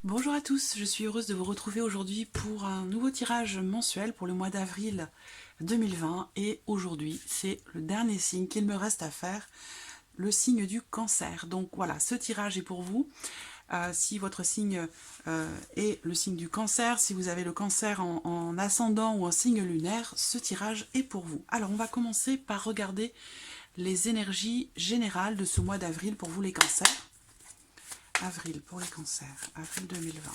Bonjour à tous, je suis heureuse de vous retrouver aujourd'hui pour un nouveau tirage mensuel pour le mois d'avril 2020 et aujourd'hui c'est le dernier signe qu'il me reste à faire, le signe du cancer. Donc voilà, ce tirage est pour vous. Si votre signe est le signe du cancer, si vous avez le cancer en ascendant ou en signe lunaire, ce tirage est pour vous. Alors on va commencer par regarder les énergies générales de ce mois d'avril pour vous les cancers. Avril pour les cancers, avril 2020.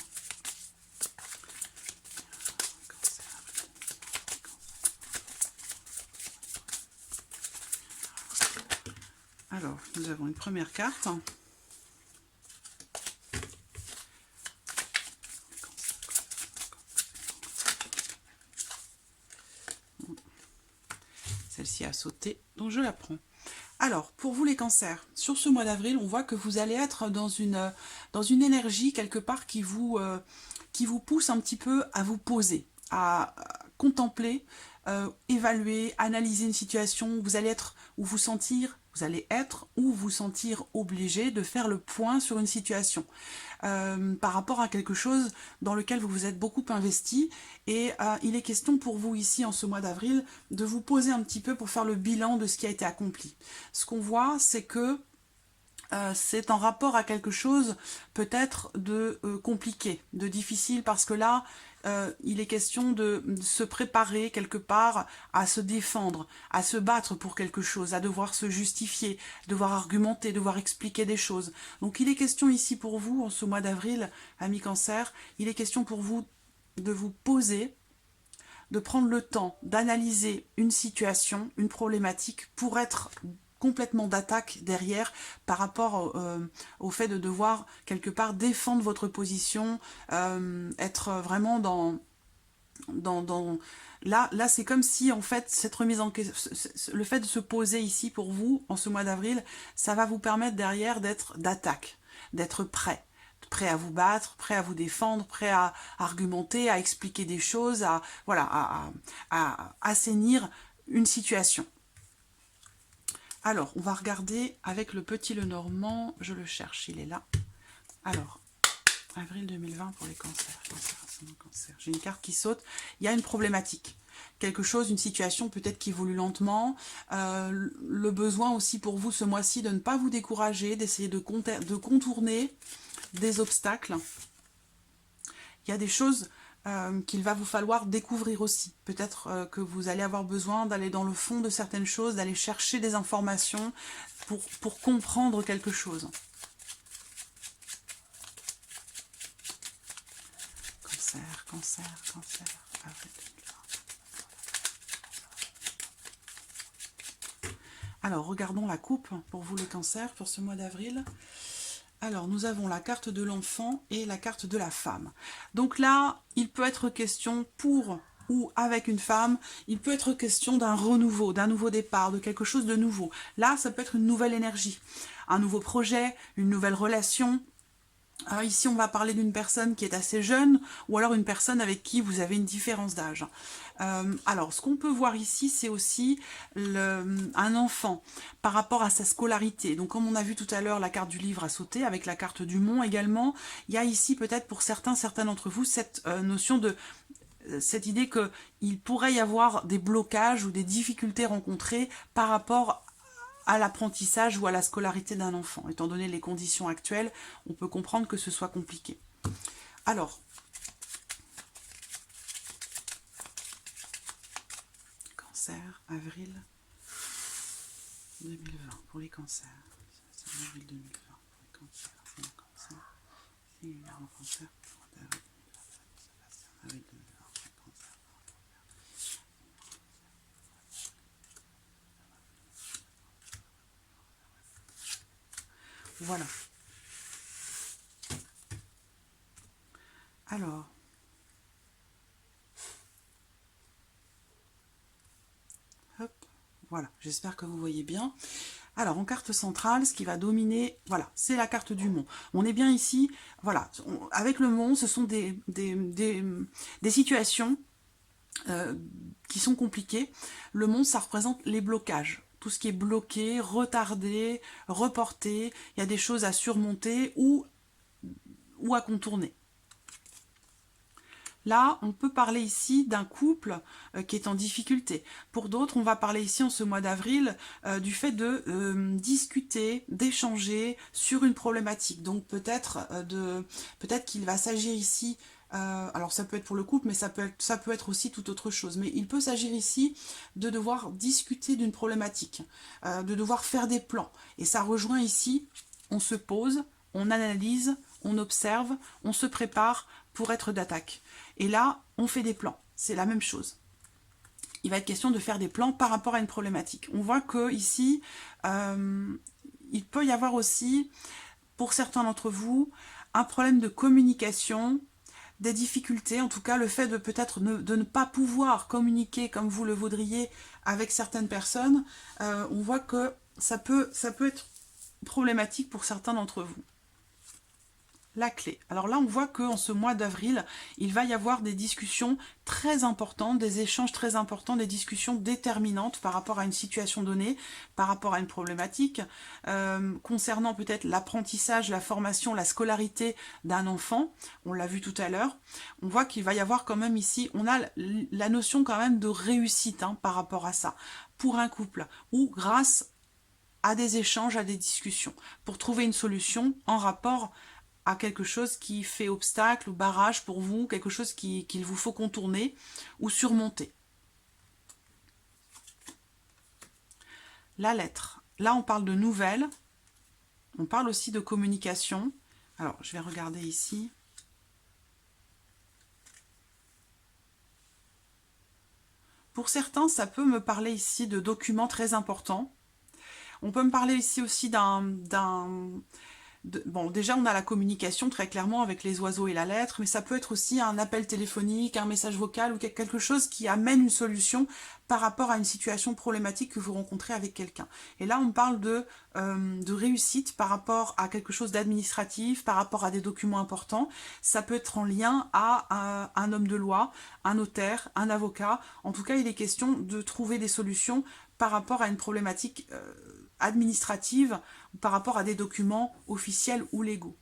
Alors, nous avons une première carte. Celle-ci a sauté, donc je la prends. Alors, pour vous les cancers, sur ce mois d'avril, on voit que vous allez être dans une énergie quelque part qui vous pousse un petit peu à vous poser, à contempler, évaluer, analyser une situation. Vous allez être ou vous sentir obligé de faire le point sur une situation par rapport à quelque chose dans lequel vous vous êtes beaucoup investi. Et il est question pour vous ici, en ce mois d'avril, de vous poser un petit peu pour faire le bilan de ce qui a été accompli. Ce qu'on voit, c'est que c'est en rapport à quelque chose peut-être de compliqué, de difficile, parce que là, il est question de se préparer quelque part à se défendre, à se battre pour quelque chose, à devoir se justifier, devoir argumenter, devoir expliquer des choses. Donc il est question ici pour vous, en ce mois d'avril, amis cancer, il est question pour vous de vous poser, de prendre le temps d'analyser une situation, une problématique, pour être complètement d'attaque derrière par rapport au fait de devoir quelque part défendre votre position, être vraiment là c'est comme si en fait cette remise en question, le fait de se poser ici pour vous en ce mois d'avril, ça va vous permettre derrière d'être d'attaque, d'être prêt à vous battre, prêt à vous défendre, prêt à argumenter, à expliquer des choses, à assainir une situation. Alors, on va regarder avec le petit Lenormand, je le cherche, il est là. Alors, avril 2020 pour les cancers. Cancer. J'ai une carte qui saute, il y a une problématique. Quelque chose, une situation peut-être qui évolue lentement. Le besoin aussi pour vous ce mois-ci de ne pas vous décourager, d'essayer de contourner des obstacles. Il y a des choses qu'il va vous falloir découvrir aussi. Peut-être que vous allez avoir besoin d'aller dans le fond de certaines choses, d'aller chercher des informations pour comprendre quelque chose. Cancer, avril 2020. Alors, regardons la coupe pour vous les cancers pour ce mois d'avril. Alors, nous avons la carte de l'enfant et la carte de la femme. Donc là, il peut être question pour ou avec une femme, il peut être question d'un renouveau, d'un nouveau départ, de quelque chose de nouveau. Là, ça peut être une nouvelle énergie, un nouveau projet, une nouvelle relation. Ici, on va parler d'une personne qui est assez jeune ou alors une personne avec qui vous avez une différence d'âge. Alors, ce qu'on peut voir ici, c'est aussi un enfant par rapport à sa scolarité. Donc, comme on a vu tout à l'heure, la carte du livre a sauté, avec la carte du mont également. Il y a ici peut-être pour certains d'entre vous cette notion de... cette idée qu'il pourrait y avoir des blocages ou des difficultés rencontrées par rapport à l'apprentissage ou à la scolarité d'un enfant. Étant donné les conditions actuelles, on peut comprendre que ce soit compliqué. Alors, cancer, avril 2020 pour les cancers. C'est avril 2020 pour les cancers. C'est un cancer. C'est un cancer. Avril 2020. Voilà. Alors, hop, voilà, j'espère que vous voyez bien. Alors, en carte centrale, ce qui va dominer, voilà, c'est la carte du mont. On est bien ici, voilà, avec le mont, ce sont des situations qui sont compliquées. Le mont, ça représente les blocages. Tout ce qui est bloqué, retardé, reporté, il y a des choses à surmonter ou à contourner. là, on peut parler ici d'un couple qui est en difficulté. Pour d'autres, on va parler ici en ce mois d'avril du fait de discuter, d'échanger sur une problématique. Donc peut-être qu'il va s'agir ici, alors ça peut être pour le couple, mais ça peut être aussi toute autre chose. Mais il peut s'agir ici de devoir discuter d'une problématique, de devoir faire des plans. Et ça rejoint ici, on se pose, on analyse, on observe, on se prépare pour être d'attaque. Et là, on fait des plans. C'est la même chose. Il va être question de faire des plans par rapport à une problématique. On voit que ici, il peut y avoir aussi, pour certains d'entre vous, un problème de communication, des difficultés, en tout cas le fait de peut-être de ne pas pouvoir communiquer comme vous le voudriez avec certaines personnes, on voit que ça peut être problématique pour certains d'entre vous. La clé. Alors là, on voit qu'en ce mois d'avril, il va y avoir des discussions très importantes, des échanges très importants, des discussions déterminantes par rapport à une situation donnée, par rapport à une problématique, concernant peut-être l'apprentissage, la formation, la scolarité d'un enfant. On l'a vu tout à l'heure. On voit qu'il va y avoir quand même ici, on a la notion quand même de réussite par rapport à ça, pour un couple, ou grâce à des échanges, à des discussions, pour trouver une solution en rapport à quelque chose qui fait obstacle ou barrage pour vous, quelque chose qu'il vous faut contourner ou surmonter. La lettre. Là, on parle de nouvelles. On parle aussi de communication. Alors, je vais regarder ici. Pour certains, ça peut me parler ici de documents très importants. On peut me parler ici aussi bon, déjà, on a la communication très clairement avec les oiseaux et la lettre, mais ça peut être aussi un appel téléphonique, un message vocal ou quelque chose qui amène une solution par rapport à une situation problématique que vous rencontrez avec quelqu'un. Et là, on parle de réussite par rapport à quelque chose d'administratif, par rapport à des documents importants. Ça peut être en lien à un homme de loi, un notaire, un avocat. En tout cas, il est question de trouver des solutions par rapport à une problématique administrative par rapport à des documents officiels ou légaux.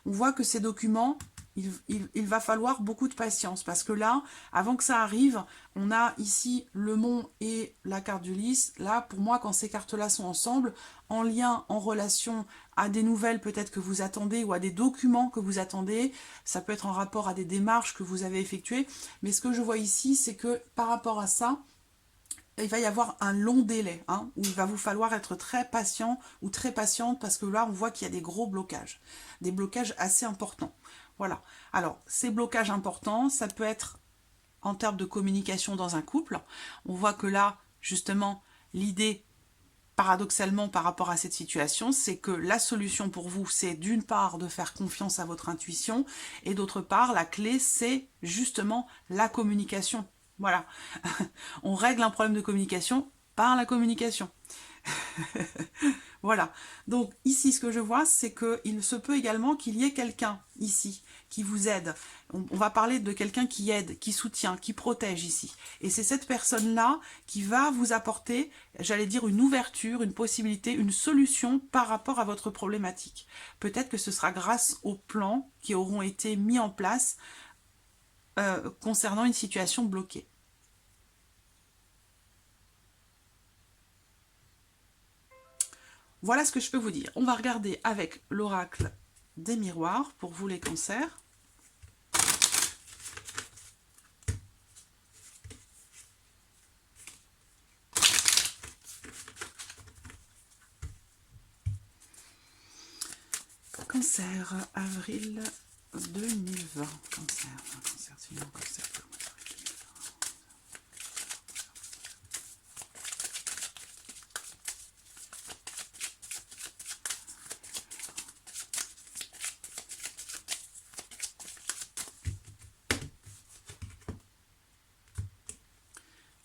On voit que ces documents, il va falloir beaucoup de patience parce que là, avant que ça arrive, on a ici le mont et la carte du lys. Là, pour moi, quand ces cartes-là sont ensemble, en lien, en relation à des nouvelles peut-être que vous attendez ou à des documents que vous attendez, ça peut être en rapport à des démarches que vous avez effectuées, mais ce que je vois ici, c'est que par rapport à ça, il va y avoir un long délai, où il va vous falloir être très patient ou très patiente parce que là, on voit qu'il y a des gros blocages, des blocages assez importants. Voilà. Alors, ces blocages importants, ça peut être en termes de communication dans un couple. On voit que là, justement, l'idée, paradoxalement, par rapport à cette situation, c'est que la solution pour vous, c'est d'une part de faire confiance à votre intuition et d'autre part, la clé, c'est justement la communication. Voilà, on règle un problème de communication par la communication. Voilà, donc ici ce que je vois, c'est qu'il se peut également qu'il y ait quelqu'un ici qui vous aide. On va parler de quelqu'un qui aide, qui soutient, qui protège ici. Et c'est cette personne-là qui va vous apporter, j'allais dire, une ouverture, une possibilité, une solution par rapport à votre problématique. Peut-être que ce sera grâce aux plans qui auront été mis en place concernant une situation bloquée. Voilà ce que je peux vous dire. On va regarder avec l'oracle des miroirs pour vous les cancers. Cancer, avril 2020. Cancer, sinon cancer.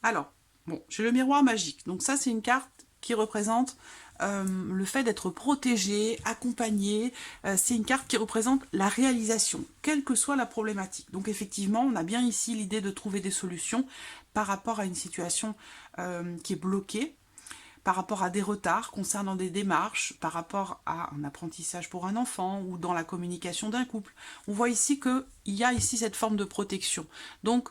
Alors, bon, j'ai le miroir magique. Donc ça, c'est une carte qui représente le fait d'être protégé, accompagné. C'est une carte qui représente la réalisation, quelle que soit la problématique. Donc effectivement, on a bien ici l'idée de trouver des solutions par rapport à une situation qui est bloquée. par rapport à des retards concernant des démarches, par rapport à un apprentissage pour un enfant ou dans la communication d'un couple. On voit ici qu'il y a ici cette forme de protection. Donc,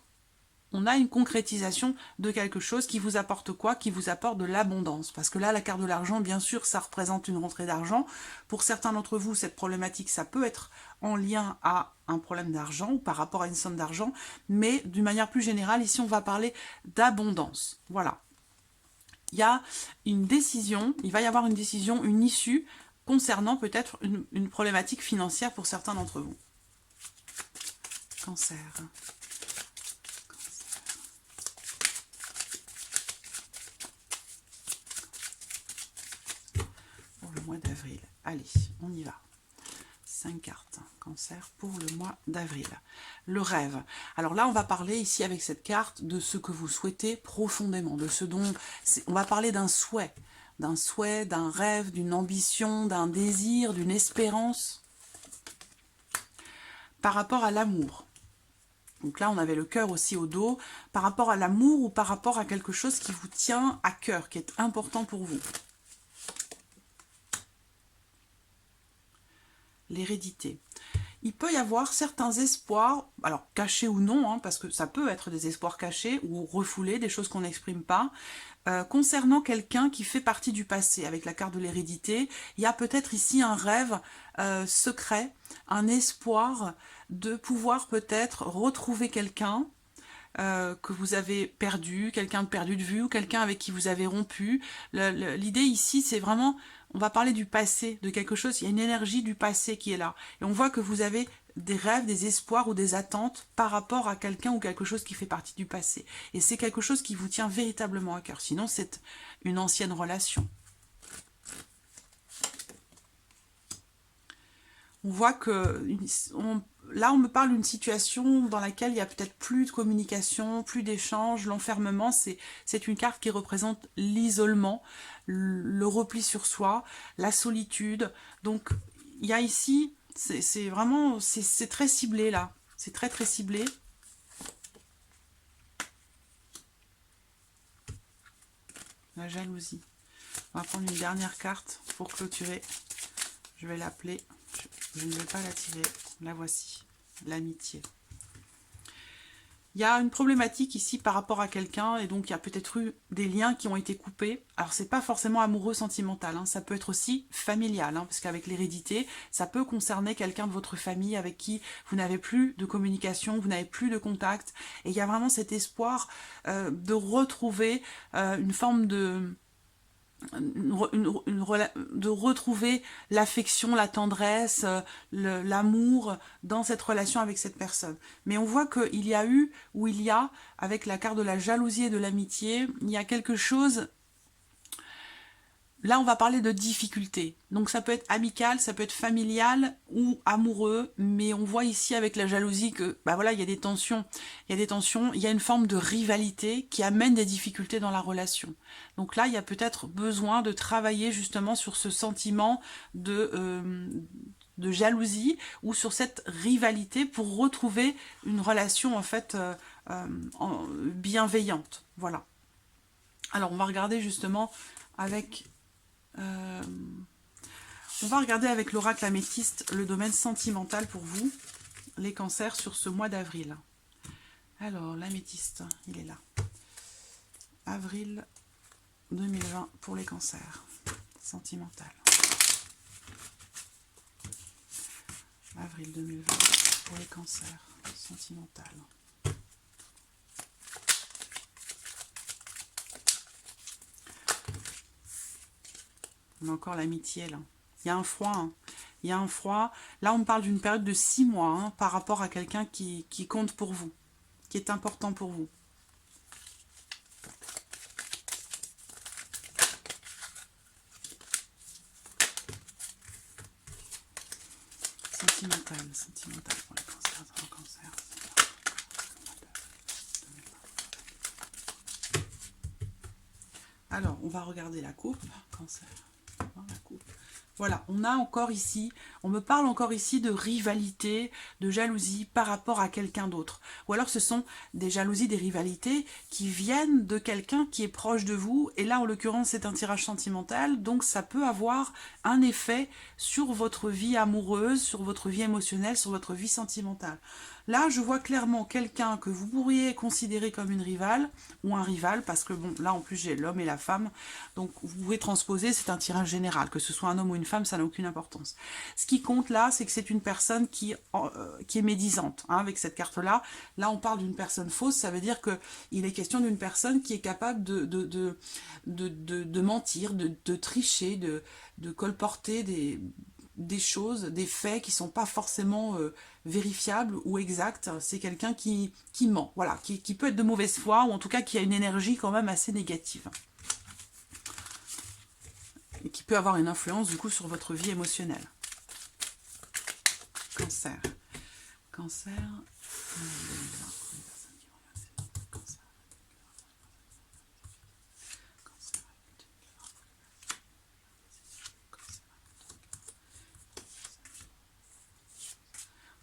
on a une concrétisation de quelque chose qui vous apporte quoi? Qui vous apporte de l'abondance. Parce que là, la carte de l'argent, bien sûr, ça représente une rentrée d'argent. Pour certains d'entre vous, cette problématique, ça peut être en lien à un problème d'argent ou par rapport à une somme d'argent. Mais d'une manière plus générale, ici, on va parler d'abondance. Voilà. Il y a une décision, il va y avoir une décision, une issue concernant peut-être une problématique financière pour certains d'entre vous. Cancer. Pour le mois d'avril. Allez, on y va. 5 cartes. Cancer pour le mois d'avril. Le rêve. Alors là, on va parler ici avec cette carte de ce que vous souhaitez profondément, de ce dont... On va parler d'un souhait, d'un rêve, d'une ambition, d'un désir, d'une espérance par rapport à l'amour. Donc là, on avait le cœur aussi au dos, par rapport à l'amour ou par rapport à quelque chose qui vous tient à cœur, qui est important pour vous. L'hérédité. Il peut y avoir certains espoirs, alors cachés ou non, hein, parce que ça peut être des espoirs cachés ou refoulés, des choses qu'on n'exprime pas, concernant quelqu'un qui fait partie du passé. Avec la carte de l'hérédité, il y a peut-être ici un rêve secret, un espoir de pouvoir peut-être retrouver quelqu'un que vous avez perdu, quelqu'un de perdu de vue ou quelqu'un avec qui vous avez rompu. L'idée ici, c'est vraiment, on va parler du passé, de quelque chose, il y a une énergie du passé qui est là. Et on voit que vous avez des rêves, des espoirs ou des attentes par rapport à quelqu'un ou quelque chose qui fait partie du passé. Et c'est quelque chose qui vous tient véritablement à cœur. Sinon, c'est une ancienne relation. On voit que là, on me parle d'une situation dans laquelle il y a peut-être plus de communication, plus d'échanges. L'enfermement, c'est une carte qui représente l'isolement, le repli sur soi, la solitude. Donc, il y a ici, c'est vraiment, c'est très ciblé là. C'est très très ciblé. La jalousie. On va prendre une dernière carte pour clôturer. Je vais l'appeler. Je ne vais pas la tirer. La voici. L'amitié. Il y a une problématique ici par rapport à quelqu'un et donc il y a peut-être eu des liens qui ont été coupés. Alors c'est pas forcément amoureux sentimental, hein, ça peut être aussi familial, hein, parce qu'avec l'hérédité, ça peut concerner quelqu'un de votre famille avec qui vous n'avez plus de communication, vous n'avez plus de contact. Et il y a vraiment cet espoir de retrouver une forme de... de retrouver l'affection, la tendresse, l'amour dans cette relation avec cette personne. Mais on voit qu'il y a eu, ou il y a, avec la carte de la jalousie et de l'amitié, il y a quelque chose... Là, on va parler de difficultés. Donc, ça peut être amical, ça peut être familial ou amoureux. Mais on voit ici avec la jalousie que, bah voilà, il y a des tensions. Il y a des tensions, il y a une forme de rivalité qui amène des difficultés dans la relation. Donc là, il y a peut-être besoin de travailler justement sur ce sentiment de jalousie ou sur cette rivalité pour retrouver une relation en fait bienveillante. Voilà. Alors, on va regarder justement avec... on va regarder avec l'oracle améthyste le domaine sentimental pour vous, les cancers, sur ce mois d'avril. Alors, l'améthyste, il est là. Avril 2020 pour les cancers. Sentimental. Avril 2020 pour les cancers. Sentimental. On a encore l'amitié là. Il y a un froid. Hein. Il y a un froid. Là, on parle d'une période de 6 mois hein, par rapport à quelqu'un qui compte pour vous, qui est important pour vous. Sentimental pour les cancers, dans le cancer. Alors, on va regarder la coupe. Cancer. La coupe. Voilà, on a encore ici, on me parle encore ici de rivalité, de jalousie par rapport à quelqu'un d'autre. Ou alors ce sont des jalousies, des rivalités qui viennent de quelqu'un qui est proche de vous. Et là, en l'occurrence, c'est un tirage sentimental. Donc ça peut avoir un effet sur votre vie amoureuse, sur votre vie émotionnelle, sur votre vie sentimentale. Là, je vois clairement quelqu'un que vous pourriez considérer comme une rivale ou un rival, parce que bon, là en plus j'ai l'homme et la femme, donc vous pouvez transposer, c'est un tirage général, que ce soit un homme ou une femme, ça n'a aucune importance. Ce qui compte là, c'est que c'est une personne qui est médisante, hein, avec cette carte-là. Là, on parle d'une personne fausse, ça veut dire qu'il est question d'une personne qui est capable de mentir, de tricher, de colporter des choses, des faits qui ne sont pas forcément vérifiables ou exacts. C'est quelqu'un qui ment, voilà, qui peut être de mauvaise foi, ou en tout cas qui a une énergie quand même assez négative. Et qui peut avoir une influence du coup sur votre vie émotionnelle. Cancer. Cancer.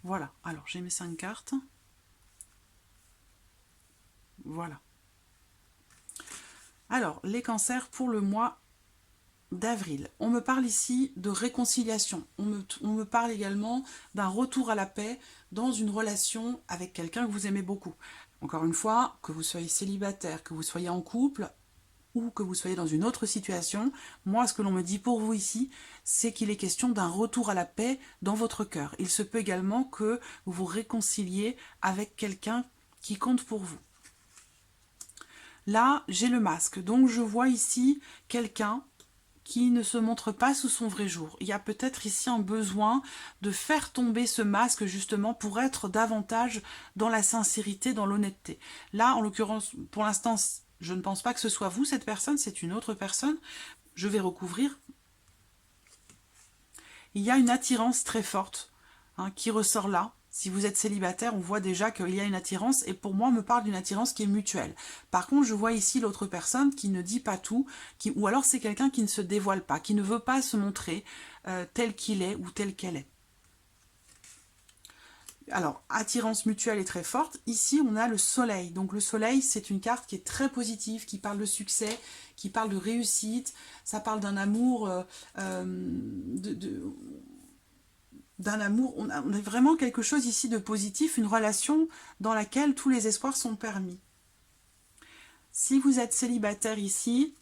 Voilà, alors j'ai mes 5 cartes. Voilà. Alors, les cancers pour le mois d'avril. On me parle ici de réconciliation. On me parle également d'un retour à la paix dans une relation avec quelqu'un que vous aimez beaucoup. Encore une fois, que vous soyez célibataire, que vous soyez en couple ou que vous soyez dans une autre situation, moi, ce que l'on me dit pour vous ici, c'est qu'il est question d'un retour à la paix dans votre cœur. Il se peut également que vous vous réconciliez avec quelqu'un qui compte pour vous. Là, j'ai le masque, donc je vois ici quelqu'un qui ne se montre pas sous son vrai jour. Il y a peut-être ici un besoin de faire tomber ce masque justement pour être davantage dans la sincérité, dans l'honnêteté. Là, en l'occurrence, pour l'instant, je ne pense pas que ce soit vous, cette personne, c'est une autre personne. Je vais recouvrir. Il y a une attirance très forte qui ressort là. Si vous êtes célibataire, on voit déjà qu'il y a une attirance, et pour moi, on me parle d'une attirance qui est mutuelle. Par contre, je vois ici l'autre personne qui ne dit pas tout, ou alors c'est quelqu'un qui ne se dévoile pas, qui ne veut pas se montrer tel qu'il est ou tel qu'elle est. Alors, attirance mutuelle est très forte. Ici, on a le soleil. Donc, le soleil, c'est une carte qui est très positive, qui parle de succès, qui parle de réussite. Ça parle d'un amour, d'un amour. On a vraiment quelque chose ici de positif, une relation dans laquelle tous les espoirs sont permis. Si vous êtes célibataire ici,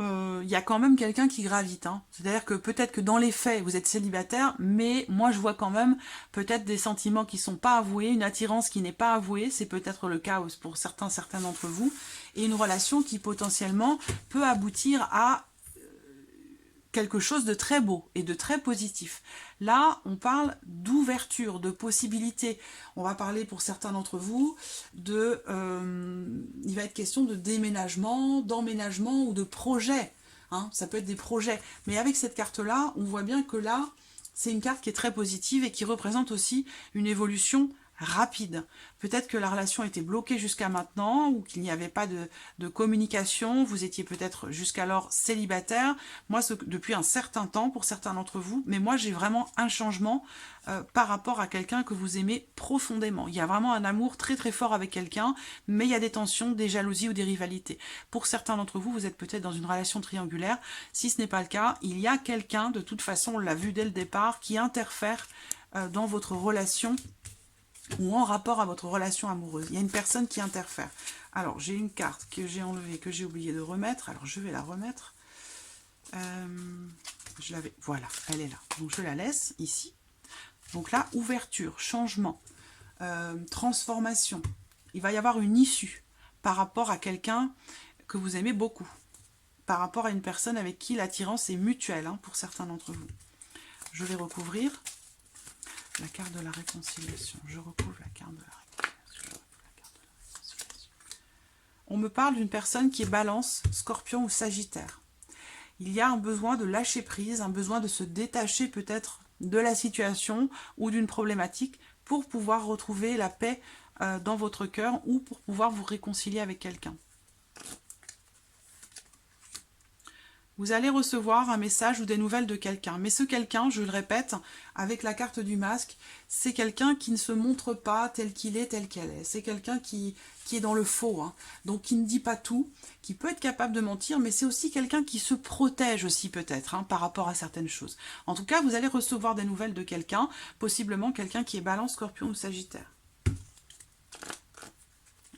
y a quand même quelqu'un qui gravite. Hein. C'est-à-dire que peut-être que dans les faits, vous êtes célibataire, mais moi je vois quand même peut-être des sentiments qui ne sont pas avoués, une attirance qui n'est pas avouée, c'est peut-être le cas pour certains d'entre vous, et une relation qui potentiellement peut aboutir à quelque chose de très beau et de très positif. Là, on parle d'ouverture, de possibilités. On va parler pour certains d'entre vous de... il va être question de déménagement, d'emménagement ou de projet. Hein, ça peut être des projets. Mais avec cette carte-là, on voit bien que là, c'est une carte qui est très positive et qui représente aussi une évolution rapide. Peut-être que la relation était bloquée jusqu'à maintenant ou qu'il n'y avait pas de communication, vous étiez peut-être jusqu'alors célibataire. Moi, depuis un certain temps pour certains d'entre vous, mais moi j'ai vraiment un changement par rapport à quelqu'un que vous aimez profondément. Il y a vraiment un amour très très fort avec quelqu'un, mais il y a des tensions, des jalousies ou des rivalités. Pour certains d'entre vous, vous êtes peut-être dans une relation triangulaire. Si ce n'est pas le cas, il y a quelqu'un, de toute façon, on l'a vu dès le départ, qui interfère dans votre relation ou en rapport à votre relation amoureuse. Il y a une personne qui interfère. Alors, j'ai une carte que j'ai enlevée, que j'ai oublié de remettre. Alors, je vais la remettre. Je l'avais. Voilà, elle est là. Donc, je la laisse ici. Donc là, ouverture, changement, transformation. Il va y avoir une issue par rapport à quelqu'un que vous aimez beaucoup. Par rapport à une personne avec qui l'attirance est mutuelle, hein, pour certains d'entre vous. Je vais recouvrir. La carte de la réconciliation. Je recouvre la carte de la réconciliation. On me parle d'une personne qui est Balance, Scorpion ou Sagittaire. Il y a un besoin de lâcher prise, un besoin de se détacher peut-être de la situation ou d'une problématique pour pouvoir retrouver la paix dans votre cœur ou pour pouvoir vous réconcilier avec quelqu'un. vous allez recevoir un message ou des nouvelles de quelqu'un. Mais ce quelqu'un, je le répète, avec la carte du masque, c'est quelqu'un qui ne se montre pas tel qu'il est, tel qu'elle est. C'est quelqu'un qui est dans le faux, hein. Donc qui ne dit pas tout, qui peut être capable de mentir, mais c'est aussi quelqu'un qui se protège aussi peut-être, hein, par rapport à certaines choses. En tout cas, vous allez recevoir des nouvelles de quelqu'un, possiblement quelqu'un qui est Balance, Scorpion ou Sagittaire.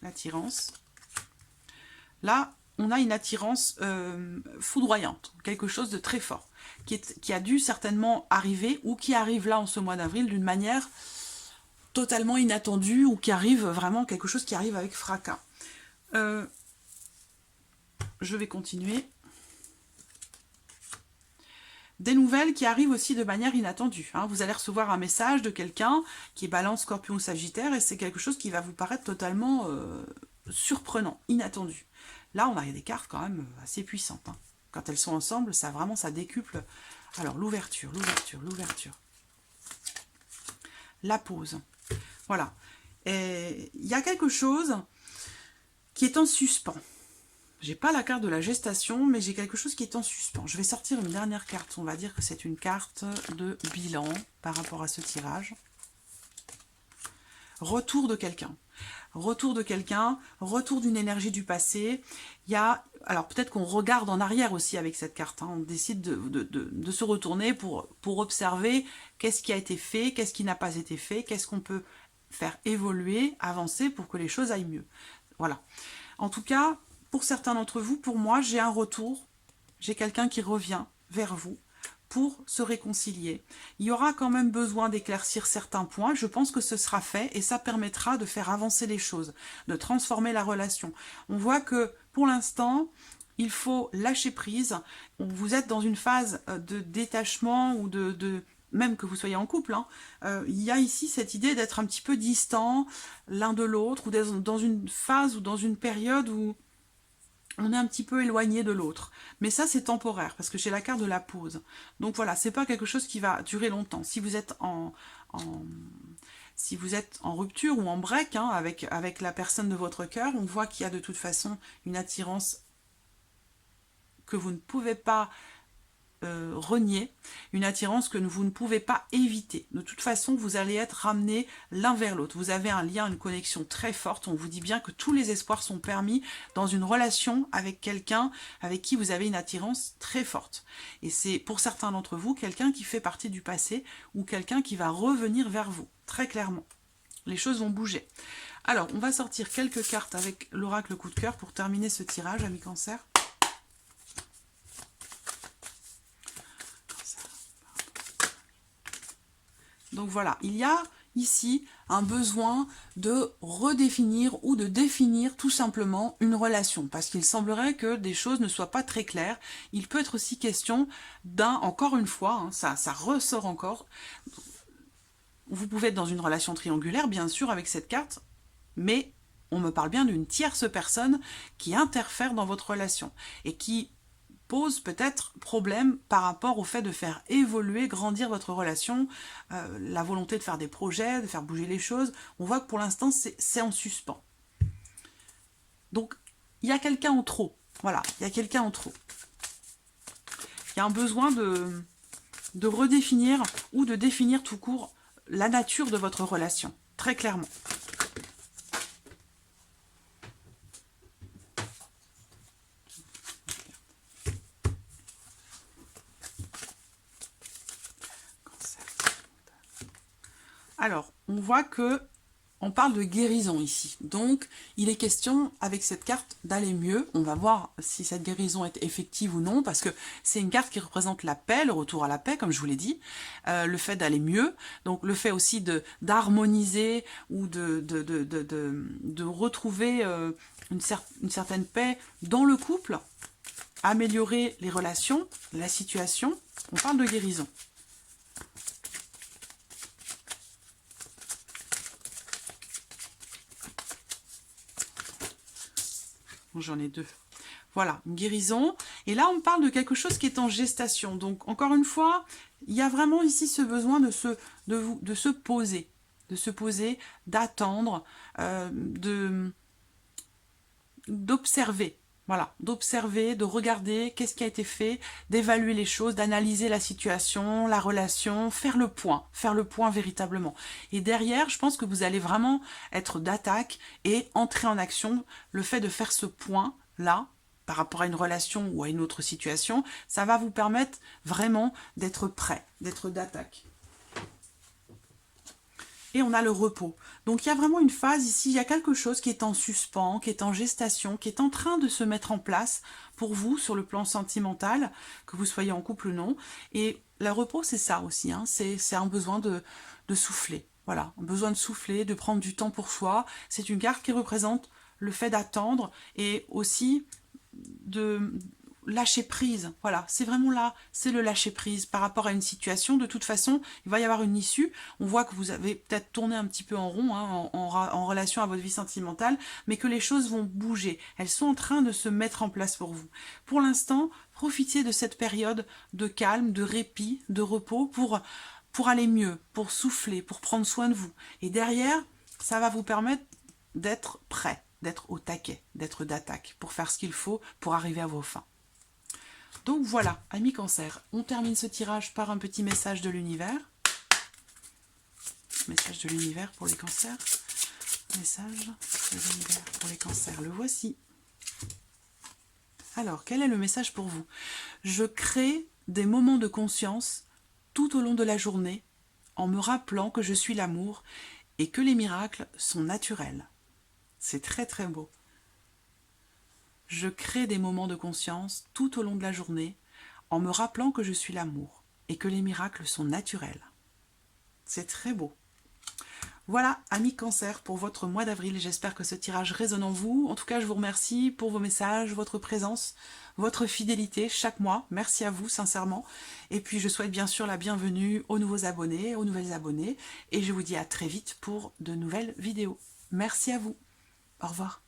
L'attirance. Là, on a une attirance foudroyante, quelque chose de très fort, qui a dû certainement arriver, ou qui arrive là en ce mois d'avril d'une manière totalement inattendue, ou qui arrive vraiment, quelque chose qui arrive avec fracas. Je vais continuer. Des nouvelles qui arrivent aussi de manière inattendue, hein. Vous allez recevoir un message de quelqu'un qui est Balance, Scorpion ou Sagittaire, et c'est quelque chose qui va vous paraître totalement surprenant, inattendu. Là, on a des cartes quand même assez puissantes, hein. Quand elles sont ensemble, ça vraiment, ça décuple. Alors, l'ouverture, l'ouverture, l'ouverture. La pause. Voilà. Et il y a quelque chose qui est en suspens. J'ai pas la carte de la gestation, mais j'ai quelque chose qui est en suspens. Je vais sortir une dernière carte. On va dire que c'est une carte de bilan par rapport à ce tirage. Retour de quelqu'un. Retour de quelqu'un, retour d'une énergie du passé. Il y a, alors peut-être qu'on regarde en arrière aussi avec cette carte, hein. On décide de se retourner pour observer qu'est-ce qui a été fait, qu'est-ce qui n'a pas été fait, qu'est-ce qu'on peut faire évoluer, avancer pour que les choses aillent mieux. Voilà. En tout cas, pour certains d'entre vous, pour moi, j'ai un retour, j'ai quelqu'un qui revient vers vous pour se réconcilier. Il y aura quand même besoin d'éclaircir certains points, je pense que ce sera fait et ça permettra de faire avancer les choses, de transformer la relation. On voit que pour l'instant, il faut lâcher prise. Vous êtes dans une phase de détachement ou même que vous soyez en couple, hein, il y a ici cette idée d'être un petit peu distant l'un de l'autre, ou dans une phase ou dans une période où on est un petit peu éloigné de l'autre. Mais ça, c'est temporaire, parce que j'ai la carte de la pause. Donc voilà, c'est pas quelque chose qui va durer longtemps. Si vous êtes si vous êtes en rupture ou en break, hein, avec la personne de votre cœur, on voit qu'il y a de toute façon une attirance que vous ne pouvez pas renier, une attirance que vous ne pouvez pas éviter. De toute façon, vous allez être ramenés l'un vers l'autre. Vous avez un lien, une connexion très forte. On vous dit bien que tous les espoirs sont permis dans une relation avec quelqu'un avec qui vous avez une attirance très forte. Et c'est pour certains d'entre vous quelqu'un qui fait partie du passé ou quelqu'un qui va revenir vers vous, très clairement. Les choses vont bouger. Alors, on va sortir quelques cartes avec l'oracle coup de cœur pour terminer ce tirage, amis Cancer. Donc voilà, il y a ici un besoin de redéfinir ou de définir tout simplement une relation, parce qu'il semblerait que des choses ne soient pas très claires. Il peut être aussi question encore une fois, hein, ça ressort encore, vous pouvez être dans une relation triangulaire, bien sûr, avec cette carte, mais on me parle bien d'une tierce personne qui interfère dans votre relation et qui pose peut-être problème par rapport au fait de faire évoluer, grandir votre relation, la volonté de faire des projets, de faire bouger les choses. On voit que pour l'instant, c'est en suspens. Donc, il y a quelqu'un en trop. Voilà, il y a quelqu'un en trop. Il y a un besoin de redéfinir ou de définir tout court la nature de votre relation, très clairement. Alors, on voit que on parle de guérison ici. Donc, il est question, avec cette carte, d'aller mieux. On va voir si cette guérison est effective ou non, parce que c'est une carte qui représente la paix, le retour à la paix, comme je vous l'ai dit, le fait d'aller mieux, donc le fait aussi d'harmoniser ou de retrouver une certaine paix dans le couple, améliorer les relations, la situation. On parle de guérison. J'en ai deux. Voilà, une guérison. Et là, on parle de quelque chose qui est en gestation. Donc, encore une fois, il y a vraiment ici ce besoin de se poser, d'attendre, d'observer. Voilà, d'observer, de regarder qu'est-ce qui a été fait, d'évaluer les choses, d'analyser la situation, la relation, faire le point véritablement. Et derrière, je pense que vous allez vraiment être d'attaque et entrer en action. Le fait de faire ce point-là, par rapport à une relation ou à une autre situation, ça va vous permettre vraiment d'être prêt, d'être d'attaque. Et on a le repos. Donc il y a vraiment une phase ici, il y a quelque chose qui est en suspens, qui est en gestation, qui est en train de se mettre en place pour vous sur le plan sentimental, que vous soyez en couple ou non. Et le repos, c'est ça aussi, hein, c'est un besoin de souffler. Voilà, un besoin de souffler, de prendre du temps pour soi. C'est une carte qui représente le fait d'attendre et aussi de lâcher prise. Voilà, c'est vraiment là, c'est le lâcher prise par rapport à une situation. De toute façon, il va y avoir une issue. On voit que vous avez peut-être tourné un petit peu en rond hein, en relation à votre vie sentimentale, mais que les choses vont bouger. Elles sont en train de se mettre en place pour vous. Pour l'instant, profitez de cette période de calme, de répit, de repos pour aller mieux, pour souffler, pour prendre soin de vous. Et derrière, ça va vous permettre d'être prêt, d'être au taquet, d'être d'attaque, pour faire ce qu'il faut pour arriver à vos fins. Donc voilà, amis Cancer, on termine ce tirage par un petit message de l'univers. Message de l'univers pour les cancers. Message de l'univers pour les cancers, le voici. Alors, quel est le message pour vous? Je crée des moments de conscience tout au long de la journée en me rappelant que je suis l'amour et que les miracles sont naturels. C'est très très beau. Je crée des moments de conscience tout au long de la journée en me rappelant que je suis l'amour et que les miracles sont naturels. C'est très beau. Voilà, amis Cancer, pour votre mois d'avril. J'espère que ce tirage résonne en vous. En tout cas, je vous remercie pour vos messages, votre présence, votre fidélité chaque mois. Merci à vous, sincèrement. Et puis, je souhaite bien sûr la bienvenue aux nouveaux abonnés, aux nouvelles abonnées. Et je vous dis à très vite pour de nouvelles vidéos. Merci à vous. Au revoir.